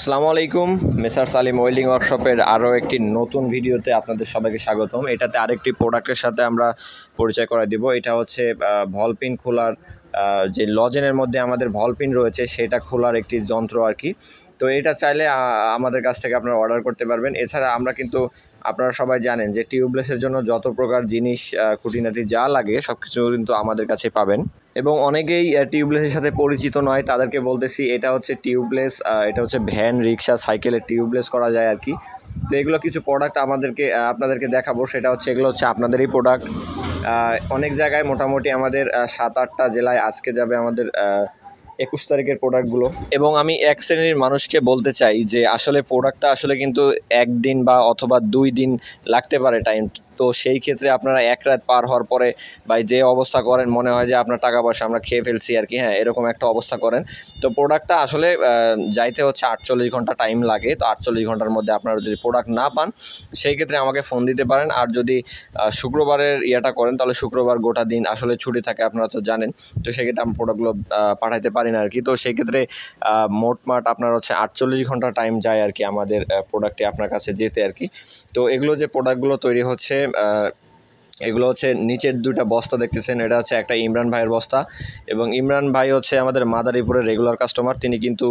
আসসালামু আলাইকুম। মেসার সালিম ওয়েল্ডিং ওয়ার্কশপের আরও একটি নতুন ভিডিওতে আপনাদের সবাইকে স্বাগতম। এটাতে আরেকটি প্রোডাক্টের সাথে আমরা পরিচয় করাই দিব। এটা হচ্ছে ভলপিন খোলার যে লজেনের মধ্যে আমাদের ভলপিন রয়েছে সেটা খোলার একটি যন্ত্র আর কি। তো এটা চাইলে আমাদের কাছ থেকে আপনারা অর্ডার করতে পারবেন। এছাড়া আমরা কিন্তু আপনারা সবাই জানেন যে টিউবলেসের জন্য যত প্রকার জিনিস খুঁটিনাটি যা লাগে সব কিছু কিন্তু আমাদের কাছে পাবেন। এবং অনেকেই টিউবলেসের সাথে পরিচিত নয়, তাদেরকে বলতেছি এটা হচ্ছে টিউবলেস, এটা হচ্ছে ভ্যান, রিক্সা, সাইকেলে টিউবলেস করা যায় আর কি। তো এগুলো কিছু প্রোডাক্ট আপনাদেরকে দেখাবো। সেটা হচ্ছে এগুলো হচ্ছে আপনাদেরই প্রোডাক্ট। অনেক জায়গায় মোটামুটি আমাদের 7-8টা জেলায় আজকে যাবে আমাদের 21 তারিখের প্রোডাক্টগুলো। এবং আমি এক শ্রেণীর মানুষকে বলতে চাই যে আসলে প্রোডাক্টটা আসলে কিন্তু একদিন বা অথবা 2 দিন লাগতে পারে টাইম। তো সেই ক্ষেত্রে আপনারা এক রাত পার হওয়ার পরে বা যে অবস্থা করেন মনে হয় যে আপনার টাকা পয়সা আমরা খেয়ে ফেলছি আর কি, হ্যাঁ এরকম একটা অবস্থা করেন। তো প্রোডাক্টটা আসলে যাইতে হচ্ছে 48 ঘন্টা টাইম লাগে। তো 48 ঘন্টার মধ্যে আপনারা যদি প্রোডাক্ট না পান সেই ক্ষেত্রে আমাকে ফোন দিতে পারেন। আর যদি শুক্রবারের ইয়েটা করেন তাহলে শুক্রবার গোটা দিন আসলে ছুটি থাকে, আপনারা তো জানেন। তো সেক্ষেত্রে আমি প্রোডাক্টগুলো পাঠাইতে পারি না আর কি। তো সেক্ষেত্রে মোটমাট আপনার হচ্ছে 48 ঘন্টা টাইম যায় আর কি আমাদের প্রোডাক্টটি আপনার কাছে যেতে আর কি। তো এগুলো যে প্রোডাক্টগুলো তৈরি হচ্ছে এগুলো হচ্ছে নিচের 2টা বস্তা দেখতেছেন, এটা হচ্ছে একটা ইমরান ভাইয়ের বস্তা। এবং ইমরান ভাই হচ্ছে আমাদের মাদারীপুরের রেগুলার কাস্টমার। তিনি কিন্তু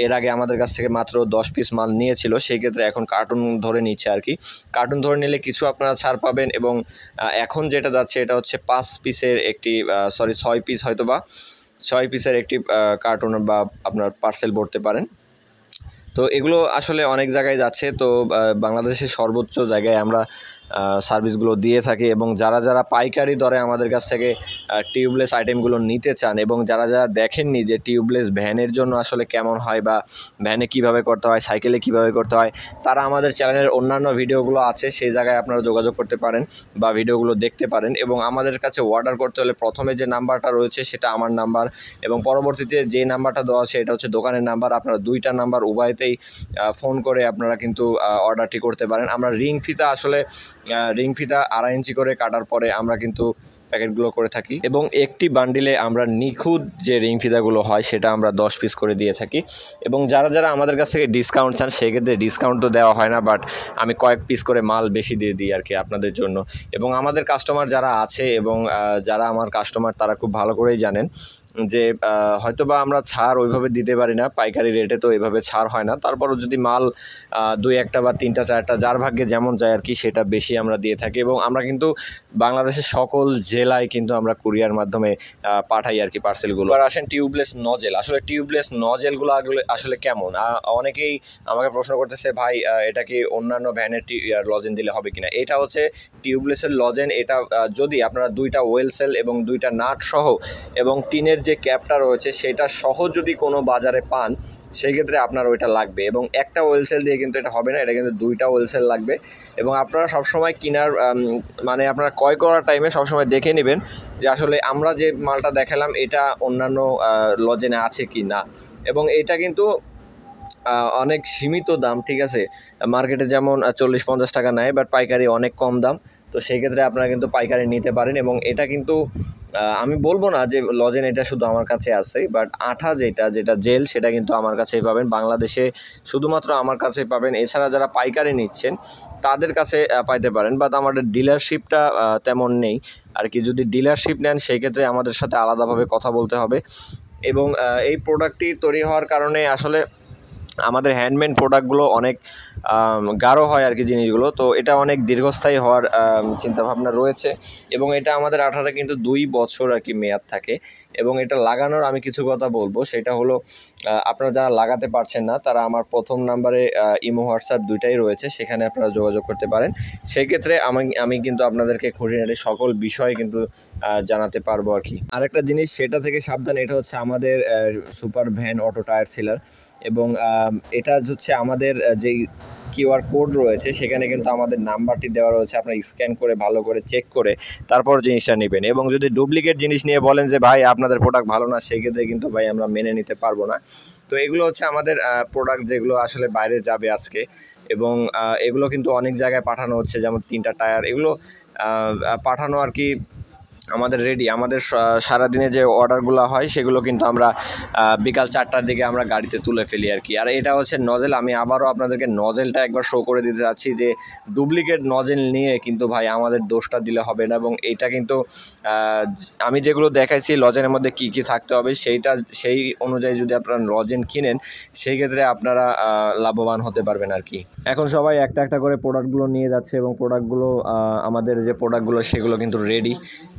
এর আগে আমাদের কাছ থেকে মাত্র 10 পিস মাল নিয়েছিল, সেই ক্ষেত্রে এখন কার্টুন ধরে নিচ্ছে আর কি। কার্টুন ধরে নিলে কিছু আপনারা ছাড় পাবেন। এবং এখন যেটা যাচ্ছে এটা হচ্ছে 5 পিসের একটি 6 পিস হয়তো বা 6 পিসের একটি কার্টুন বা আপনার পার্সেল ভরতে পারেন। তো এগুলো আসলে অনেক জায়গায় যাচ্ছে। তো বাংলাদেশের সর্বোচ্চ জায়গায় আমরা সার্ভিসগুলো দিয়ে থাকি। এবং যারা যারা পাইকারি দরে আমাদের কাছ থেকে টিউবলেস আইটেমগুলো নিতে চান এবং যারা যারা দেখেননি যে টিউবলেস ভ্যানের জন্য আসলে কেমন হয় বা ভ্যানে কিভাবে করতে হয়, সাইকেলে কিভাবে করতে হয়, তারা আমাদের চ্যানেলের অন্যান্য ভিডিওগুলো আছে, সেই জায়গায় আপনারা যোগাযোগ করতে পারেন বা ভিডিওগুলো দেখতে পারেন। এবং আমাদের কাছে অর্ডার করতে হলে প্রথমে যে নাম্বারটা রয়েছে সেটা আমার নাম্বার, এবং পরবর্তীতে যে নাম্বারটা দেওয়া আছে এটা হচ্ছে দোকানের নাম্বার। আপনারা 2টা নাম্বার উভয়তেই ফোন করে আপনারা কিন্তু অর্ডারটি করতে পারেন। আমরা রিং ফিতা 2.5 ইঞ্চি করে কাটার পরে আমরা কিন্তু প্যাকেটগুলো করে থাকি। এবং একটি বান্ডিলে আমরা নিখুঁত যে রিং ফিতাগুলো হয় সেটা আমরা 10 পিস করে দিয়ে থাকি। এবং যারা যারা আমাদের কাছ থেকে ডিসকাউন্ট চান সেক্ষেত্রে ডিসকাউন্ট তো দেওয়া হয় না, বাট আমি কয়েক পিস করে মাল বেশি দিয়ে দিই আর কি আপনাদের জন্য। এবং আমাদের কাস্টমার যারা আছে এবং যারা আমার কাস্টমার তারা খুব ভালো করেই জানেন যে হয়তোবা আমরা ছাড় ওইভাবে দিতে পারি না, পাইকারি রেটে তো এভাবে ছাড় হয় না। তারপরও যদি মাল 2-1টা বা 3টা 4টা যার ভাগ্যে যেমন যায় আর কি সেটা বেশি আমরা দিয়ে থাকি। এবং আমরা কিন্তু বাংলাদেশের সকল জেলায় কিন্তু আমরা কুরিয়ার মাধ্যমে পাঠাই আর কি পার্সেলগুলো। আর আসেন টিউবলেস নজেল, আসলে টিউবলেস নজেলগুলো আসলে কেমন? অনেকেই আমাকে প্রশ্ন করতেছে, ভাই এটা কি অন্যান্য ভ্যানের লজেন দিলে হবে কিনা? এটা হচ্ছে টিউবলেসের লজেন। এটা যদি আপনারা 2টা ওয়েল সেল এবং 2টা নাট সহ এবং টিনের যে ক্যাপটা রয়েছে সেটা সহ যদি কোনো বাজারে পান সেই ক্ষেত্রে আপনার ওইটা লাগবে। এবং একটা ওয়েল সেল দিয়ে কিন্তু এটা হবে না, এটা কিন্তু 2টা ওয়েল সেল লাগবে। এবং আপনারা সবসময় কেনার মানে আপনারা ক্রয় করার টাইমে সবসময় দেখে নেবেন যে আসলে আমরা যে মালটা দেখালাম এটা অন্যান্য লজেনে আছে কি না। এবং এটা কিন্তু অনেক সীমিত দাম, ঠিক আছে। মার্কেটে যেমন 40-50 টাকা নেয়, বাট পাইকারি অনেক কম দাম। তো সেই ক্ষেত্রে আপনারা কিন্তু পাইকারি নিতে পারেন। এবং এটা কিন্তু আমি বলবো না যে লজেন এটা শুধু আমার কাছে আছে, বাট আঠা যেটা জেল সেটা কিন্তু আমার কাছেই পাবেন, বাংলাদেশে শুধুমাত্র আমার কাছেই পাবেন। এছাড়া যারা পাইকারি নিচ্ছেন তাদের কাছে পাইতে পারেন, বাট আমাদের ডিলারশিপটা তেমন নেই আর কি। যদি ডিলারশিপ নেন সেই ক্ষেত্রে আমাদের সাথে আলাদাভাবে কথা বলতে হবে। এবং এই প্রোডাক্টটি তৈরি হওয়ার কারণে আসলে আমাদের হ্যান্ডমেড প্রোডাক্টগুলো অনেক গাঢ় হয় আর কি জিনিসগুলো। তো এটা অনেক দীর্ঘস্থায়ী হওয়ার চিন্তাভাবনা রয়েছে। এবং এটা আমাদের আঠাটা কিন্তু 2 বছর আর কি মেয়াদ থাকে। এবং এটা লাগানোর আমি কিছু কথা বলবো, সেটা হলো আপনারা যারা লাগাতে পারছেন না তারা আমার প্রথম নাম্বারে ইমো হোয়াটসঅ্যাপ 2টাই রয়েছে, সেখানে আপনারা যোগাযোগ করতে পারেন। সেক্ষেত্রে আমি কিন্তু আপনাদেরকে খুঁটিনাটি সকল বিষয় কিন্তু জানাতে পারবো আর কি। আরেকটা জিনিস সেটা থেকে সাবধান, এটা হচ্ছে আমাদের super van auto tyre seller. এবং এটা হচ্ছে আমাদের যেই কিউআর কোড রয়েছে সেখানে কিন্তু আমাদের নাম্বারটি দেওয়া রয়েছে, আপনারা স্ক্যান করে ভালো করে চেক করে তারপর জিনিসটা নেবেন। এবং যদি ডুপ্লিকেট জিনিস নিয়ে বলেন যে ভাই আপনাদের প্রোডাক্ট ভালো না, সেক্ষেত্রে কিন্তু ভাই আমরা মেনে নিতে পারবো না। তো এগুলো হচ্ছে আমাদের প্রোডাক্ট যেগুলো আসলে বাইরে যাবে আজকে। এবং এগুলো কিন্তু অনেক জায়গায় পাঠানো হচ্ছে, যেমন 3টা টায়ার এগুলো পাঠানো আর কি আমাদের রেডি। আমাদের সারাদিনে যে অর্ডারগুলো হয় সেগুলো কিন্তু আমরা বিকাল 4টার দিকে আমরা গাড়িতে তুলে ফেলি আর কি। আর এটা হচ্ছে নজেল। আমি আবারও আপনাদেরকে নজেলটা একবার শো করে দিতে চাচ্ছি যে ডুপ্লিকেট নজেল নিয়ে কিন্তু ভাই আমাদের দোষটা দিলে হবে না। এবং এইটা কিন্তু আমি যেগুলো দেখাইছি লজেনের মধ্যে কী কী থাকতে হবে সেই অনুযায়ী যদি আপনারা লজেন কিনেন সেই ক্ষেত্রে আপনারা লাভবান হতে পারবেন আর কি। এখন সবাই একটা একটা করে প্রোডাক্টগুলো নিয়ে যাচ্ছে এবং প্রোডাক্টগুলো আমাদের যে প্রোডাক্টগুলো সেগুলো কিন্তু রেডি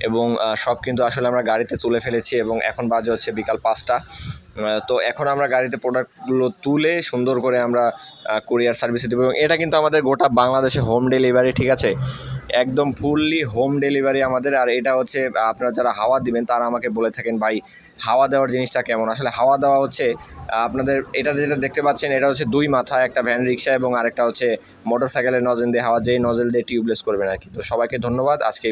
এবং সব কিন্তু আসলে আমরা গাড়িতে তুলে ফেলেছি এবং এখন বাজে হচ্ছে বিকাল 5টা। তো এখন আমরা গাড়িতে প্রোডাক্টগুলো তুলে সুন্দর করে আমরা কুরিয়ার সার্ভিসে দেবো এবং এটা কিন্তু আমাদের গোটা বাংলাদেশে হোম ডেলিভারি, ঠিক আছে, একদম ফুললি হোম ডেলিভারি আমাদের। আর এটা হচ্ছে আপনারা যারা হাওয়া দিবেন তারা আমাকে বলে থাকেন ভাই হাওয়া দেওয়ার জিনিসটা কেমন। আসলে হাওয়া দেওয়া হচ্ছে আপনাদের এটা যেটা দেখতে পাচ্ছেন এটা হচ্ছে 2 মাথা, একটা ভ্যান রিক্সা এবং আরেকটা হচ্ছে মোটরসাইকেলের নজেল দিয়ে হাওয়া, যেই নজেল দিয়ে টিউবলেস করবেন আর কি। তো সবাইকে ধন্যবাদ। আজকে